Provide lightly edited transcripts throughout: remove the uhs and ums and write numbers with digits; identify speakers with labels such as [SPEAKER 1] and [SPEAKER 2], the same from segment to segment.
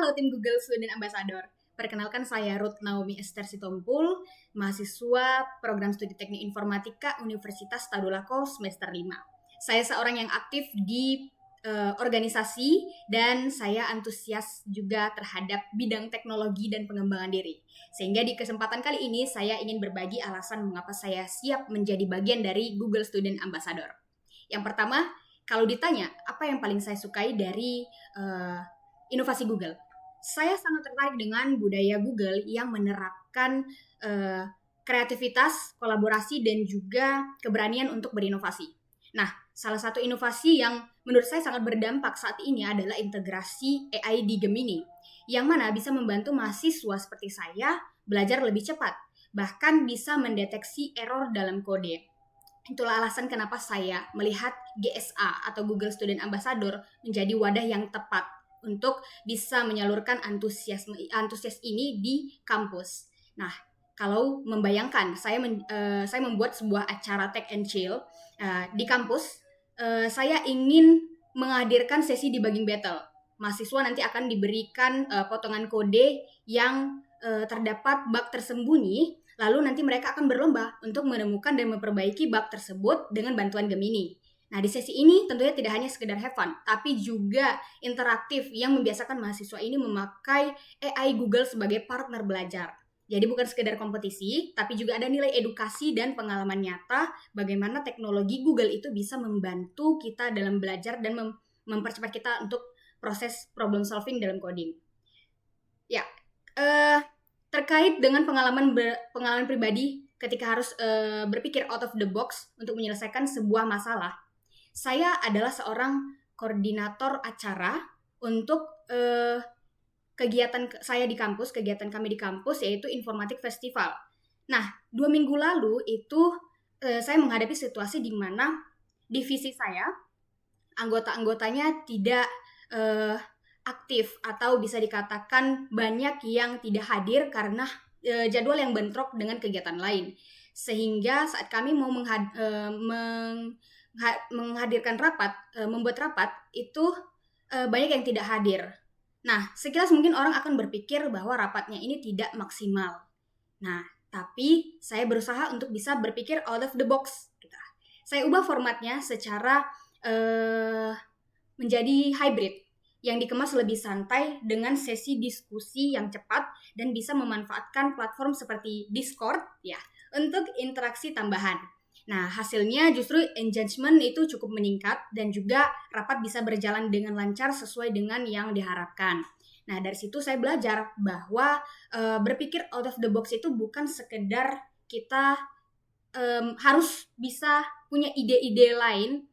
[SPEAKER 1] Halo tim Google Student Ambassador. Perkenalkan saya Ruth Naomi Esther Sitompul, mahasiswa program studi teknik informatika Universitas Tadulako semester 5. Saya seorang yang aktif di organisasi dan saya antusias juga terhadap bidang teknologi dan pengembangan diri. Sehingga di kesempatan kali ini saya ingin berbagi alasan mengapa saya siap menjadi bagian dari Google Student Ambassador. Yang pertama, kalau ditanya apa yang paling saya sukai dari inovasi Google, saya sangat tertarik dengan budaya Google yang menerapkan kreativitas, kolaborasi, dan juga keberanian untuk berinovasi. Nah, salah satu inovasi yang menurut saya sangat berdampak saat ini adalah integrasi AI di Gemini, yang mana bisa membantu mahasiswa seperti saya belajar lebih cepat, bahkan bisa mendeteksi error dalam kode. Itulah alasan kenapa saya melihat GSA atau Google Student Ambassador menjadi wadah yang tepat untuk bisa menyalurkan antusias ini di kampus. Nah, kalau membayangkan saya membuat sebuah acara Tech and Chill di kampus, saya ingin menghadirkan sesi debugging battle. Mahasiswa nanti akan diberikan potongan kode yang terdapat bug tersembunyi, lalu nanti mereka akan berlomba untuk menemukan dan memperbaiki bug tersebut dengan bantuan Gemini. Nah, di sesi ini tentunya tidak hanya sekedar have fun, tapi juga interaktif yang membiasakan mahasiswa ini memakai AI Google sebagai partner belajar. Jadi bukan sekedar kompetisi, tapi juga ada nilai edukasi dan pengalaman nyata bagaimana teknologi Google itu bisa membantu kita dalam belajar dan mempercepat kita untuk proses problem solving dalam coding. Ya, terkait dengan pengalaman pribadi ketika harus berpikir out of the box untuk menyelesaikan sebuah masalah, saya adalah seorang koordinator acara untuk kegiatan kami di kampus, yaitu Informatik Festival. Nah, 2 minggu lalu itu saya menghadapi situasi di mana divisi saya, anggota-anggotanya tidak aktif atau bisa dikatakan banyak yang tidak hadir karena jadwal yang bentrok dengan kegiatan lain. Sehingga saat kami mau menghadirkan rapat, membuat rapat, itu banyak yang tidak hadir. Nah, sekilas mungkin orang akan berpikir bahwa rapatnya ini tidak maksimal. Nah, tapi saya berusaha untuk bisa berpikir out of the box. Saya ubah formatnya secara menjadi hybrid, yang dikemas lebih santai dengan sesi diskusi yang cepat dan bisa memanfaatkan platform seperti Discord ya untuk interaksi tambahan. Nah, hasilnya justru engagement itu cukup meningkat dan juga rapat bisa berjalan dengan lancar sesuai dengan yang diharapkan. Nah, dari situ saya belajar bahwa berpikir out of the box itu bukan sekedar kita harus bisa punya ide-ide lain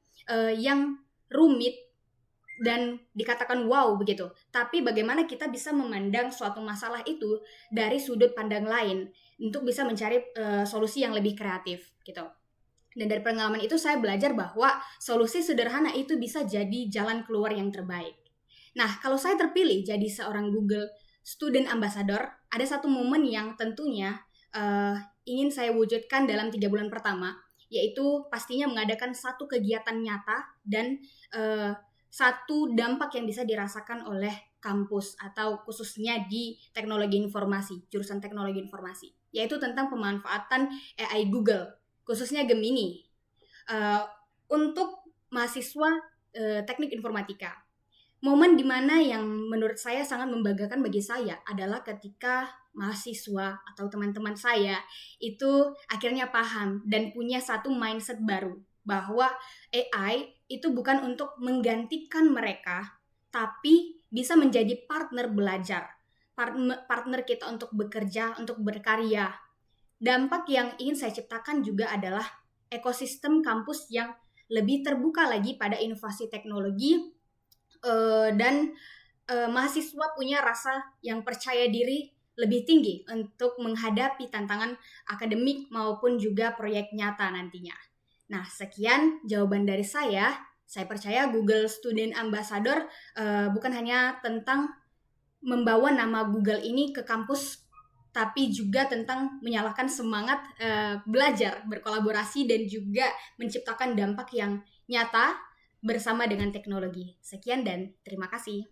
[SPEAKER 1] yang rumit dan dikatakan wow begitu. Tapi bagaimana kita bisa memandang suatu masalah itu dari sudut pandang lain untuk bisa mencari solusi yang lebih kreatif gitu. Dan dari pengalaman itu saya belajar bahwa solusi sederhana itu bisa jadi jalan keluar yang terbaik. Nah, kalau saya terpilih jadi seorang Google Student Ambassador, ada satu momen yang tentunya ingin saya wujudkan dalam 3 bulan pertama, yaitu pastinya mengadakan satu kegiatan nyata dan satu dampak yang bisa dirasakan oleh kampus atau khususnya di teknologi informasi, jurusan teknologi informasi, yaitu tentang pemanfaatan AI Google, khususnya Gemini, untuk mahasiswa teknik informatika. Momen di mana yang menurut saya sangat membanggakan bagi saya adalah ketika mahasiswa atau teman-teman saya itu akhirnya paham dan punya satu mindset baru bahwa AI itu bukan untuk menggantikan mereka, tapi bisa menjadi partner belajar, partner kita untuk bekerja, untuk berkarya. Dampak yang ingin saya ciptakan juga adalah ekosistem kampus yang lebih terbuka lagi pada inovasi teknologi dan mahasiswa punya rasa yang percaya diri lebih tinggi untuk menghadapi tantangan akademik maupun juga proyek nyata nantinya. Nah, sekian jawaban dari saya. Saya percaya Google Student Ambassador bukan hanya tentang membawa nama Google ini ke kampus, tapi juga tentang menyalakan semangat belajar, berkolaborasi, dan juga menciptakan dampak yang nyata bersama dengan teknologi. Sekian dan terima kasih.